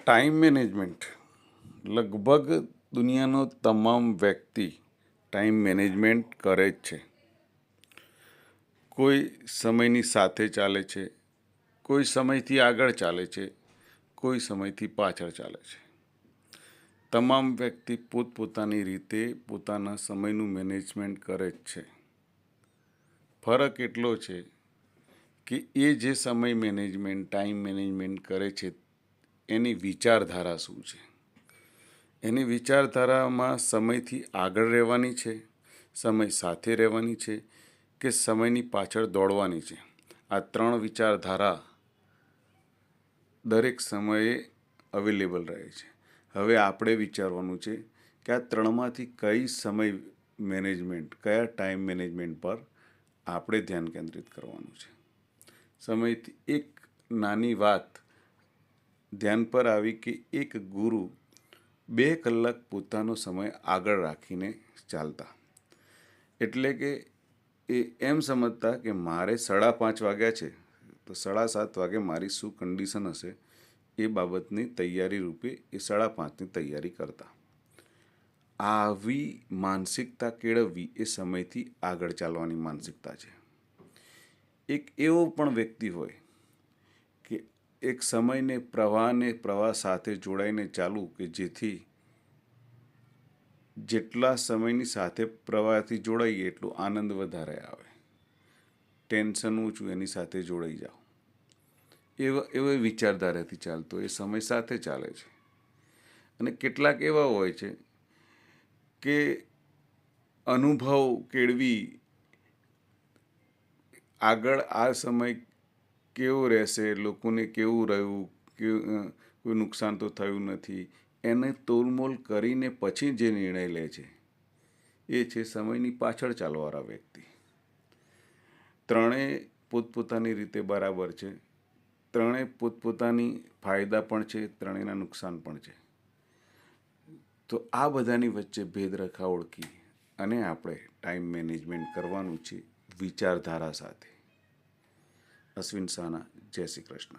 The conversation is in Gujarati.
ટાઈમ મેનેજમેન્ટ લગભગ દુનિયાનો તમામ વ્યક્તિ ટાઈમ મેનેજમેન્ટ કરે જ છે. કોઈ સમયની સાથે ચાલે છે, કોઈ સમયથી આગળ ચાલે છે, કોઈ સમયથી પાછળ ચાલે છે. તમામ વ્યક્તિ પોતપોતાની રીતે પોતાના સમયનું મેનેજમેન્ટ કરે જ છે. ફરક એટલો છે કે એ જે સમય મેનેજમેન્ટ ટાઈમ મેનેજમેન્ટ કરે છે એની વિચારધારા શું છે. એની વિચારધારામાં સમયથી આગળ રહેવાની છે, સમય સાથે રહેવાની છે કે સમયની પાછળ દોડવાની છે. આ ત્રણ વિચારધારા દરેક સમયે અવેલેબલ રહે છે. હવે આપણે વિચારવાનું છે કે આ ત્રણમાંથી કઈ સમય મેનેજમેન્ટ, કયા ટાઈમ મેનેજમેન્ટ પર આપણે ધ્યાન કેન્દ્રિત કરવાનું છે. સમયથી એક નાની વાત ધ્યાન પર આવી કે એક ગુરુ 2 કલાક પોતાનો સમય આગળ રાખીને ચાલતા. એટલે કે એ એમ સમજતા કે મારે 5:30 વાગ્યા છે તો 7:30 વાગે મારી શું કન્ડિશન હશે એ બાબતની તૈયારી રૂપે એ 5:30ની તૈયારી કરતા. આવી માનસિકતા કેળવવી એ સમયથી આગળ ચાલવાની માનસિકતા છે. એક એવો પણ વ્યક્તિ હોય કે એક સમયને પ્રવાહ સાથે જોડાઈને ચાલવું કે જેથી જેટલા સમયની સાથે પ્રવાહથી જોડાઈએ એટલો આનંદ વધારે આવે, ટેન્શન ઓછું એની સાથે જોડાઈ જાઓ. એવા વિચારધારાથી ચાલતો એ સમય સાથે ચાલે છે. અને કેટલાક એવા હોય છે કે અનુભવ કેળવી આગળ આ સમય કેવો રહેશે, લોકોને કેવું રહ્યું, કોઈ નુકસાન તો થયું નથી, એને તોલમોલ કરીને પછી જે નિર્ણય લે છે એ છે સમયની પાછળ ચાલવાવાળા વ્યક્તિ. ત્રણેય પોતપોતાની રીતે બરાબર છે, ત્રણેય પોતપોતાની ફાયદા પણ છે, ત્રણેયના નુકસાન પણ છે. તો આ બધાની વચ્ચે ભેદરેખા ઓળખી અને આપણે ટાઈમ મેનેજમેન્ટ કરવાનું છે વિચારધારા સાથે. અશ્વિન સાના, જય શ્રી કૃષ્ણ.